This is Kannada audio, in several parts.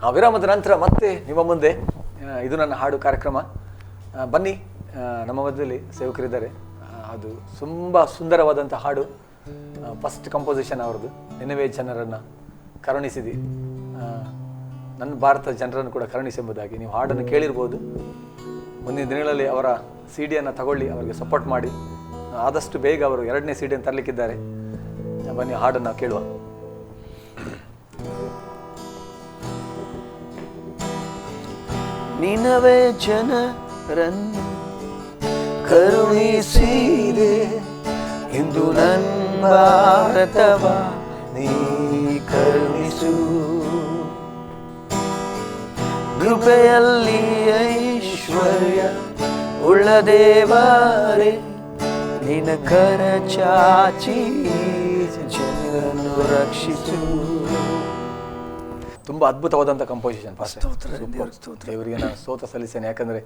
ಆ ವಿರಾಮದ ನಂತರ ಮತ್ತೆ ನಿಮ್ಮ ಮುಂದೆ ಇದು ನನ್ನ ಹಾಡು ಕಾರ್ಯಕ್ರಮ. ಬನ್ನಿ, ನಮ್ಮ ಮಧ್ಯದಲ್ಲಿ ಸೇವಕರಿದ್ದಾರೆ. ಅದು ತುಂಬ ಸುಂದರವಾದಂಥ ಹಾಡು, ಫಸ್ಟ್ ಕಂಪೋಸಿಷನ್ ಅವ್ರದ್ದು. ನಿನವೇ ಜನರನ್ನು ಕರುಣಿಸಿದಿ, ನನ್ನ ಭಾರತ ಜನರನ್ನು ಕೂಡ ಕರುಣಿಸೆಂಬುದಾಗಿ. ನೀವು ಹಾಡನ್ನು ಕೇಳಿರ್ಬೋದು. ಮುಂದಿನ ದಿನಗಳಲ್ಲಿ ಅವರ ಸಿ ಡಿಯನ್ನು ತಗೊಳ್ಳಿ, ಅವರಿಗೆ ಸಪೋರ್ಟ್ ಮಾಡಿ. ಆದಷ್ಟು ಬೇಗ ಅವರು 2ನೇ ಸಿ ಡಿಯನ್ನು ತರಲಿಕ್ಕಿದ್ದಾರೆ. ಬನ್ನಿ, ಹಾಡನ್ನು ಕೇಳುವ. ನಿನವೇ ಜನರನ್ನು ಕರುಣಿಸಿದೆ, ಇಂದು ನನ್ನ ಭಾರತವ ನೀ ಕರುಣಿಸು. ಕೃಪೆಯಲ್ಲಿ ಐಶ್ವರ್ಯ ಉಳ್ಳ ದೇವರೇ, ನಿನ್ನ ಕರ ಚಾಚಿ ಜನರನ್ನು ರಕ್ಷಿಸು. ತುಂಬ ಅದ್ಭುತವಾದಂಥ ಕಂಪೋಸಿಷನ್. ದೇವರಿಗೆ ನಾನು ಸ್ತೋತ್ರ ಸಲ್ಲಿಸ್ತೇನೆ. ಯಾಕಂದರೆ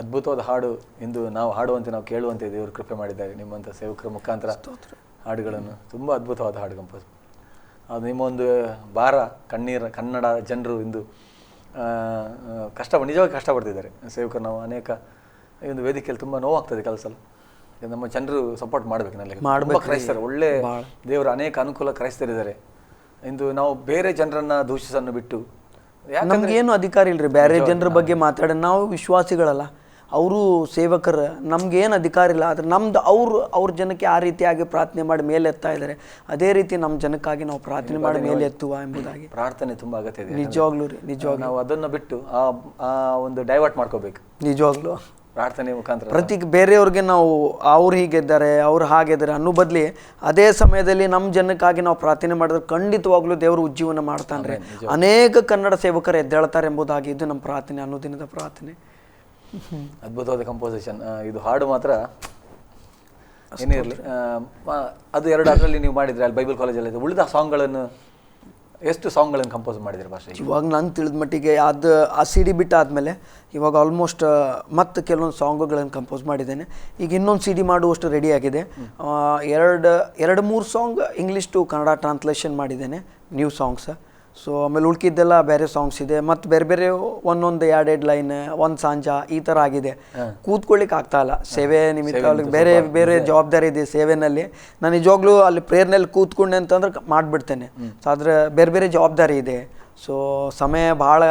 ಅದ್ಭುತವಾದ ಹಾಡು ಇಂದು ನಾವು ಹಾಡುವಂತೆ, ನಾವು ಕೇಳುವಂತೆ ದೇವರು ಕೃಪೆ ಮಾಡಿದ್ದಾರೆ. ನಿಮ್ಮಂಥ ಸೇವಕರ ಮುಖಾಂತರ ಹಾಡುಗಳನ್ನು, ತುಂಬ ಅದ್ಭುತವಾದ ಹಾಡು ಕಂಪೋಸ್. ಅದು ನಿಮ್ಮ ಒಂದು ಭಾರ, ಕನ್ನಡ ಜನರು ಇಂದು ನಿಜವಾಗಿ ಕಷ್ಟಪಡ್ತಿದ್ದಾರೆ. ಸೇವಕರು ನಾವು ಅನೇಕ ಈ ಒಂದು ವೇದಿಕೆಯಲ್ಲಿ ತುಂಬ ನೋವಾಗ್ತದೆ ಕೆಲಸ. ನಮ್ಮ ಜನರು ಸಪೋರ್ಟ್ ಮಾಡಬೇಕು. ತುಂಬ ಕ್ರೈಸ್ತರು, ಒಳ್ಳೆ ದೇವರ ಅನೇಕ ಅನುಕೂಲ ಕ್ರೈಸ್ತರಿದ್ದಾರೆ. ಇಂದು ನಾವು ಬೇರೆ ಜನರನ್ನ ದೂಷಿಸನ್ನು ಬಿಟ್ಟು, ನಮ್ಗೇನು ಅಧಿಕಾರ ಇಲ್ರಿ ಬೇರೆ ಜನರ ಬಗ್ಗೆ ಮಾತಾಡ. ನಾವು ವಿಶ್ವಾಸಿಗಳಲ್ಲ, ಅವರು ಸೇವಕರ, ನಮ್ಗೇನು ಅಧಿಕಾರ ಇಲ್ಲ. ಆದರೆ ನಮ್ದು ಅವ್ರ ಜನಕ್ಕೆ ಆ ರೀತಿಯಾಗಿ ಪ್ರಾರ್ಥನೆ ಮಾಡಿ ಮೇಲೆ ಎತ್ತಾ ಇದ್ದಾರೆ. ಅದೇ ರೀತಿ ನಮ್ಮ ಜನಕ್ಕಾಗಿ ನಾವು ಪ್ರಾರ್ಥನೆ ಮಾಡಿ ಮೇಲೆ ಎತ್ತುವ ಎಂಬುದಾಗಿ. ಪ್ರಾರ್ಥನೆ ತುಂಬ ಅಗತ್ಯ ಇದೆ. ನಿಜವಾಗ್ಲೂ ರೀ, ನಿಜವಾಗ್ಲೂ ನಾವು ಅದನ್ನು ಬಿಟ್ಟು ಆ ಒಂದು ಡೈವರ್ಟ್ ಮಾಡ್ಕೋಬೇಕು. ನಿಜವಾಗ್ಲೂ ಪ್ರಾರ್ಥನೆ ಮುಖಾಂತರ ಬೇರೆಯವ್ರಿಗೆ ನಾವು ಅವ್ರು ಹೀಗಿದ್ದಾರೆ, ಅವ್ರು ಹಾಗಿದ್ದಾರೆ ಅನ್ನೋ ಬದಲಿ ಅದೇ ಸಮಯದಲ್ಲಿ ನಮ್ಮ ಜನಕ್ಕಾಗಿ ನಾವು ಪ್ರಾರ್ಥನೆ ಮಾಡಿದ್ರೆ ಖಂಡಿತವಾಗ್ಲೂ ದೇವರು ಉಜ್ಜೀವನ ಮಾಡ್ತಾನೆ. ಅನೇಕ ಕನ್ನಡ ಸೇವಕರು ಎದ್ದೇಳ್ತಾರೆ ಎಂಬುದಾಗಿ ಇದು ನಮ್ಮ ಪ್ರಾರ್ಥನೆ, ಅನುದಿನದ ಪ್ರಾರ್ಥನೆ. ಅದ್ಭುತವಾದ ಕಂಪೋಸಿಷನ್. ಇದು ಹಾಡು ಮಾತ್ರ ಏನೇ ಇರಲಿ, ಅದು 2 ಅದರಲ್ಲಿ ನೀವು ಮಾಡಿದ್ರೆ ಅಲ್ಲಿ ಬೈಬಲ್ ಕಾಲೇಜಲ್ಲಿ ಉಳಿದ ಸಾಂಗ್ಗಳನ್ನು, ಎಷ್ಟು ಸಾಂಗ್ಗಳನ್ನು ಕಂಪೋಸ್ ಮಾಡಿದ್ರೆ ಭಾಷೆ? ಇವಾಗ ನಾನು ತಿಳಿದ ಮಟ್ಟಿಗೆ ಅದು ಆ ಸಿ ಡಿ ಬಿಟ್ಟಾದಮೇಲೆ ಇವಾಗ ಆಲ್ಮೋಸ್ಟ್ ಮತ್ತೆ ಕೆಲವೊಂದು ಸಾಂಗ್ಗಳನ್ನು ಕಂಪೋಸ್ ಮಾಡಿದ್ದೇನೆ. ಈಗ ಇನ್ನೊಂದು ಸಿ ಡಿ ಮಾಡುವಷ್ಟು ರೆಡಿ ಆಗಿದೆ. 2-3 song English to Kannada translation ಮಾಡಿದ್ದೇನೆ, ನ್ಯೂ ಸಾಂಗ್ಸ್. ಸೊ ಆಮೇಲೆ ಉಳ್ಕಿದ್ದೆಲ್ಲ ಬೇರೆ ಸಾಂಗ್ಸ್ ಇದೆ. ಮತ್ತು ಬೇರೆ ಬೇರೆ ಒಂದೊಂದು 2 ಲೈನ್, ಒಂದು ಸಾಂಜ ಈ ಥರ ಆಗಿದೆ. ಕೂತ್ಕೊಳ್ಳಿಕ್ಕೆ ಆಗ್ತಾ ಇಲ್ಲ, ಸೇವೆ ನಿಮಿತ್ತ ಅವ್ರಿಗೆ ಬೇರೆ ಬೇರೆ ಜವಾಬ್ದಾರಿ ಇದೆ ಸೇವೆನಲ್ಲಿ. ನಾನು ನಿಜವಾಗ್ಲೂ ಅಲ್ಲಿ ಪ್ರೇಯರ್ನಲ್ಲಿ ಕೂತ್ಕೊಂಡೆ ಅಂತಂದ್ರೆ ಮಾಡಿಬಿಡ್ತೇನೆ. ಸೊ ಆದರೆ ಬೇರೆ ಬೇರೆ ಜವಾಬ್ದಾರಿ ಇದೆ. ಸೊ ಸಮಯ ಭಾಳ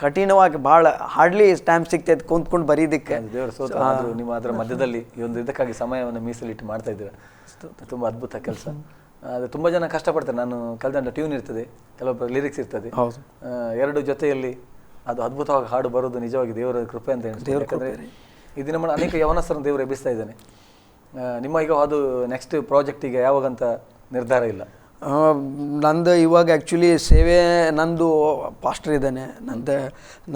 ಕಠಿಣವಾಗಿ, ಭಾಳ ಹಾರ್ಡ್ಲಿ ಟೈಮ್ ಸಿಗ್ತೈತೆ ಕುಂತ್ಕೊಂಡು ಬರೀದಕ್ಕೆ. ನಿಮ್ಮ ಅದರ ಮಧ್ಯದಲ್ಲಿ ಈ ಒಂದು ಇದಕ್ಕಾಗಿ ಸಮಯವನ್ನು ಮೀಸಲಿಟ್ಟು ಮಾಡ್ತಾ ಇದ್ದೀರ. ತುಂಬ ಅದ್ಭುತ ಕೆಲಸ. ಅದು ತುಂಬ ಜನ ಕಷ್ಟಪಡ್ತಾರೆ. ನಾನು ಕಲ್ತಂಡ ಟ್ಯೂನ್ ಇರ್ತದೆ, ಕೆಲವೊಬ್ಬರು ಲಿರಿಕ್ಸ್ ಇರ್ತದೆ, 2 ಜೊತೆಯಲ್ಲಿ ಅದು ಅದ್ಭುತವಾಗಿ ಹಾಡು ಬರೋದು ನಿಜವಾಗಿ ದೇವರ ಕೃಪೆ ಅಂತ ಹೇಳ್ತಾರೆ. ಯಾಕಂದರೆ ಈ ದಿನ ಅನೇಕ ಯವನಸ್ಥರನ್ನು ದೇವರು ಎಬ್ಬಿಸ್ತಾ ಇದ್ದಾನೆ. ನಿಮ್ಮ ಈಗ ಅದು ನೆಕ್ಸ್ಟ್ ಪ್ರಾಜೆಕ್ಟಿಗೆ ಯಾವಾಗಂತ ನಿರ್ಧಾರ ಇಲ್ಲ? ನಂದು ಇವಾಗ ಆ್ಯಕ್ಚುಲಿ ಸೇವೆ, ನಂದು ಪಾಸ್ಟರ್ ಇದ್ದೇನೆ,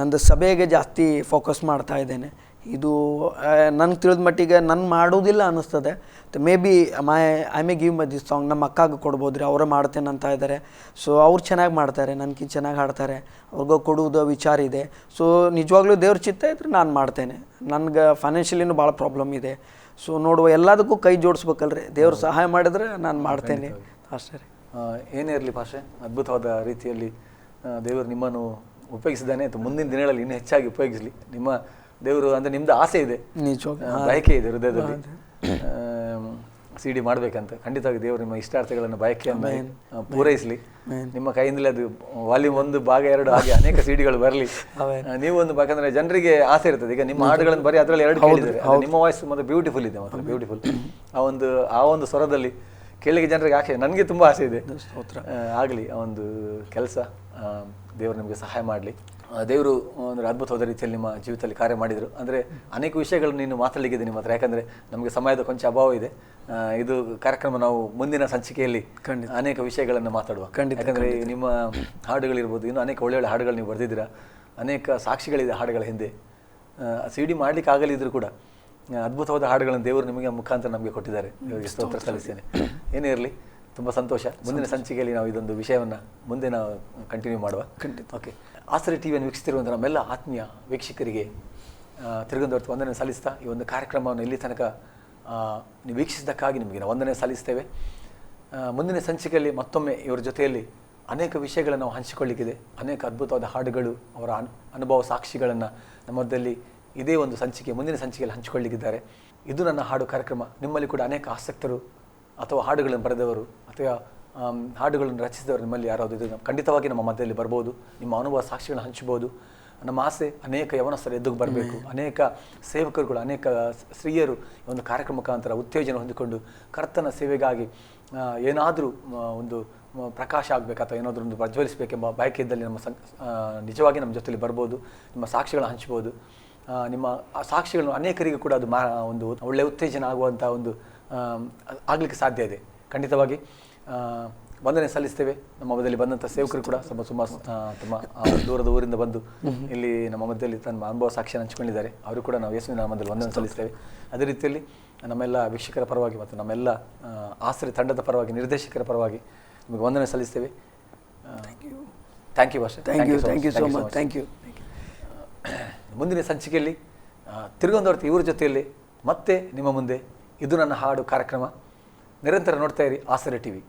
ನಂದು ಸಭೆಗೆ ಜಾಸ್ತಿ ಫೋಕಸ್ ಮಾಡ್ತಾ ಇದ್ದೇನೆ. ಇದು ನನಗೆ ತಿಳಿದ ಮಟ್ಟಿಗೆ ನಾನು ಮಾಡೋದಿಲ್ಲ ಅನ್ನಿಸ್ತದೆ. May be I may give my this song ನಮ್ಮ ಅಕ್ಕಾಗ ಕೊಡ್ಬೋದು ರೀ, ಅವರೇ ಮಾಡ್ತೇನೆ ಅಂತ ಇದ್ದಾರೆ. ಸೊ ಅವ್ರು ಚೆನ್ನಾಗಿ ಮಾಡ್ತಾರೆ, ನನಗಿಂತ ಚೆನ್ನಾಗಿ ಹಾಡ್ತಾರೆ, ಅವ್ರಿಗೂ ಕೊಡುವುದು ವಿಚಾರ ಇದೆ. ಸೊ ನಿಜವಾಗ್ಲೂ ದೇವ್ರ ಚಿತ್ತ ಇದ್ರೆ ನಾನು ಮಾಡ್ತೇನೆ. ನನಗೆ ಫೈನಾನ್ಷಿಯಲಿನೂ ಭಾಳ ಪ್ರಾಬ್ಲಮ್ ಇದೆ. ಸೊ ನೋಡುವ, ಎಲ್ಲದಕ್ಕೂ ಕೈ ಜೋಡಿಸ್ಬೇಕಲ್ರಿ, ದೇವ್ರು ಸಹಾಯ ಮಾಡಿದ್ರೆ ನಾನು ಮಾಡ್ತೇನೆ ಅಷ್ಟೇ ರೀ. ಏನೇ ಇರಲಿ ಭಾಷೆ, ಅದ್ಭುತವಾದ ರೀತಿಯಲ್ಲಿ ದೇವರು ನಿಮ್ಮನ್ನು ಉಪಯೋಗಿಸಿದ್ದಾನೆ. ಮುಂದಿನ ದಿನಗಳಲ್ಲಿ ಇನ್ನೂ ಹೆಚ್ಚಾಗಿ ಉಪಯೋಗಿಸಲಿ. ನಿಮ್ಮ ದೇವರು ಅಂದರೆ ನಿಮ್ದು ಆಸೆ ಇದೆ, ಬಯಕೆ ಇದೆ ಹೃದಯದಲ್ಲಿ ಸಿ ಡಿ ಮಾಡಬೇಕಂತ. ಖಂಡಿತವಾಗಿ ದೇವರು ನಿಮ್ಮ ಇಷ್ಟಾರ್ಥಗಳನ್ನು, ಬಯಕೆಯನ್ನು ಪೂರೈಸಲಿ. ನಿಮ್ಮ ಕೈಯಿಂದಲೇ ಅದು ವಾಲ್ಯೂಮ್ 1 ಭಾಗ 2 ಹಾಗೆ ಅನೇಕ ಸಿಡಿಗಳು ಬರಲಿ. ನೀವು ಒಂದು, ಯಾಕಂದ್ರೆ ಜನರಿಗೆ ಆಸೆ ಇರ್ತದೆ. ಈಗ ನಿಮ್ಮ ಹಾಡುಗಳನ್ನು ಬರೀ ಅದರಲ್ಲಿ 2 ಕೇಳಿದರೆ, ನಿಮ್ಮ ವಾಯ್ಸ್ ಮತ್ತೆ ಬ್ಯೂಟಿಫುಲ್ ಇದೆ, ಮಾತ್ರ ಬ್ಯೂಟಿಫುಲ್. ಆ ಒಂದು ಸ್ವರದಲ್ಲಿ ಕೇಳಿಗೆ ಜನರಿಗೆ ಆಸೆ, ನನಗೆ ತುಂಬ ಆಸೆ ಇದೆ. ಆಗಲಿ ಆ ಒಂದು ಕೆಲಸ, ದೇವರು ನಿಮಗೆ ಸಹಾಯ ಮಾಡಲಿ. ದೇವರು ಅಂದರೆ ಅದ್ಭುತವಾದ ರೀತಿಯಲ್ಲಿ ನಿಮ್ಮ ಜೀವಿತದಲ್ಲಿ ಕಾರ್ಯ ಮಾಡಿದರು. ಅಂದರೆ ಅನೇಕ ವಿಷಯಗಳನ್ನು ನೀನು ಮಾತಾಡಲಿಕ್ಕಿದೆ ನಿಮ್ಮ ಹತ್ರ. ಯಾಕಂದರೆ ನಮಗೆ ಸಮಯದ ಕೊಂಚ ಅಭಾವ ಇದೆ. ಇದು ಕಾರ್ಯಕ್ರಮ ನಾವು ಮುಂದಿನ ಸಂಚಿಕೆಯಲ್ಲಿ ಅನೇಕ ವಿಷಯಗಳನ್ನು ಮಾತಾಡುವ. ಯಾಕಂದರೆ ನಿಮ್ಮ ಹಾಡುಗಳಿರ್ಬೋದು, ಇನ್ನೂ ಅನೇಕ ಒಳ್ಳೊಳ್ಳೆ ಹಾಡುಗಳು ನೀವು ಬರೆದಿದ್ದೀರಾ. ಅನೇಕ ಸಾಕ್ಷಿಗಳಿದೆ ಹಾಡುಗಳ ಹಿಂದೆ. ಸಿ ಡಿ ಮಾಡಲಿಕ್ಕೆ ಆಗಲಿದ್ದರೂ ಕೂಡ ಅದ್ಭುತವಾದ ಹಾಡುಗಳನ್ನು ದೇವರು ನಿಮಗೆ ಮುಖಾಂತರ ನಮಗೆ ಕೊಟ್ಟಿದ್ದಾರೆ. ಇವರಿಗೆ ಸ್ತೋತ್ರ ಸಲ್ಲಿಸ್ತೇನೆ. ಏನೇ ಇರಲಿ, ತುಂಬ ಸಂತೋಷ. ಮುಂದಿನ ಸಂಚಿಕೆಯಲ್ಲಿ ನಾವು ಇದೊಂದು ವಿಷಯವನ್ನು ಮುಂದೆ ನಾವು ಕಂಟಿನ್ಯೂ ಮಾಡುವ. ಓಕೆ. ಆಸರೆ ಟಿವಿಯನ್ನು ವೀಕ್ಷಿಸ್ತಿರುವಂಥ ನಮ್ಮೆಲ್ಲ ಆತ್ಮೀಯ ವೀಕ್ಷಕರಿಗೆ ತಿರುಗಂದವರ್ತು ವಂದನೆ ಸಲ್ಲಿಸ್ತಾ, ಈ ಒಂದು ಕಾರ್ಯಕ್ರಮವನ್ನು ಇಲ್ಲಿ ತನಕ ನೀವು ವೀಕ್ಷಿಸಿದ್ದಕ್ಕಾಗಿ ನಿಮಗೆ ನಾವು ವಂದನೆ ಸಲ್ಲಿಸ್ತೇವೆ. ಮುಂದಿನ ಸಂಚಿಕೆಯಲ್ಲಿ ಮತ್ತೊಮ್ಮೆ ಇವರ ಜೊತೆಯಲ್ಲಿ ಅನೇಕ ವಿಷಯಗಳನ್ನು ನಾವು ಹಂಚಿಕೊಳ್ಳಿಕ್ಕಿದೆ. ಅನೇಕ ಅದ್ಭುತವಾದ ಹಾಡುಗಳು, ಅವರ ಅನುಭವ ಸಾಕ್ಷಿಗಳನ್ನು ನಮ್ಮದಲ್ಲಿ ಇದೇ ಒಂದು ಸಂಚಿಕೆ, ಮುಂದಿನ ಸಂಚಿಕೆಯಲ್ಲಿ ಹಂಚಿಕೊಳ್ಳಿಕ್ಕಿದ್ದಾರೆ. ಇದು ನನ್ನ ಹಾಡು ಕಾರ್ಯಕ್ರಮ. ನಿಮ್ಮಲ್ಲಿ ಕೂಡ ಅನೇಕ ಆಸಕ್ತರು ಅಥವಾ ಹಾಡುಗಳನ್ನು ಬರೆದವರು ಅಥವಾ ಹಾಡುಗಳನ್ನು ರಚಿಸಿದವರು ನಿಮ್ಮಲ್ಲಿ ಯಾರಾದರೂ ಇದು ಖಂಡಿತವಾಗಿ ನಮ್ಮ ಮಧ್ಯದಲ್ಲಿ ಬರ್ಬೋದು. ನಿಮ್ಮ ಅನುಭವ ಸಾಕ್ಷಿಗಳನ್ನು ಹಂಚ್ಬೋದು. ನಮ್ಮ ಆಸೆ ಅನೇಕ ಯವನಸ್ಥರು ಎದ್ದು ಬರಬೇಕು. ಅನೇಕ ಸೇವಕರುಗಳು, ಅನೇಕ ಸ್ತ್ರೀಯರು ಒಂದು ಕಾರ್ಯಕ್ರಮ ಮುಖಾಂತರ ಉತ್ತೇಜನ ಹೊಂದಿಕೊಂಡು ಕರ್ತನ ಸೇವೆಗಾಗಿ ಏನಾದರೂ ಒಂದು ಪ್ರಕಾಶ ಆಗಬೇಕು ಅಥವಾ ಏನಾದರೂ ಒಂದು ಪ್ರಜ್ವಲಿಸಬೇಕೆಂಬ ಬಯಕೆಯಿದ್ದಲ್ಲಿ ನಿಜವಾಗಿ ನಮ್ಮ ಜೊತೆಯಲ್ಲಿ ಬರ್ಬೋದು. ನಿಮ್ಮ ಸಾಕ್ಷಿಗಳನ್ನು ಹಂಚ್ಬೋದು. ನಿಮ್ಮ ಸಾಕ್ಷಿಗಳನ್ನು ಅನೇಕರಿಗೆ ಕೂಡ ಅದು ಒಂದು ಒಳ್ಳೆಯ ಉತ್ತೇಜನ ಆಗುವಂಥ ಒಂದು ಆಗಲಿಕ್ಕೆ ಸಾಧ್ಯ ಇದೆ. ಖಂಡಿತವಾಗಿ ವಂದನೆ ಸಲ್ಲಿಸ್ತೇವೆ. ನಮ್ಮ ಮಧ್ಯದಲ್ಲಿ ಬಂದಂಥ ಸೇವಕರು ಕೂಡ ತುಂಬ ದೂರದ ಊರಿಂದ ಬಂದು ಇಲ್ಲಿ ನಮ್ಮ ಮಧ್ಯದಲ್ಲಿ ತಮ್ಮ ಅನುಭವ ಸಾಕ್ಷಿಯನ್ನು ಹಂಚಿಕೊಂಡಿದ್ದಾರೆ. ಅವರು ಕೂಡ ನಾವು ಯೇಸುವಿನ ನಾಮದಲ್ಲಿ ವಂದನೆ ಸಲ್ಲಿಸ್ತೇವೆ. ಅದೇ ರೀತಿಯಲ್ಲಿ ನಮ್ಮೆಲ್ಲ ವೀಕ್ಷಕರ ಪರವಾಗಿ ಮತ್ತು ನಮ್ಮೆಲ್ಲ ಆಶ್ರಯ ತಂಡದ ಪರವಾಗಿ, ನಿರ್ದೇಶಕರ ಪರವಾಗಿ ನಿಮಗೆ ವಂದನೆ ಸಲ್ಲಿಸ್ತೇವೆ. ಥ್ಯಾಂಕ್ ಯು ಭಾಷೆ. Thank you. ಮುಂದಿನ ಸಂಚಿಕೆಯಲ್ಲಿ ತಿರುಗೊಂದವರ್ತಿ ಇವ್ರ ಜೊತೆಯಲ್ಲಿ ಮತ್ತೆ ನಿಮ್ಮ ಮುಂದೆ ಇದು ನನ್ನ ಹಾಡು ಕಾರ್ಯಕ್ರಮ. ನಿರಂತರ ನೋಡ್ತಾ ಇರಿ ಆಸರೆ ಟಿವಿ.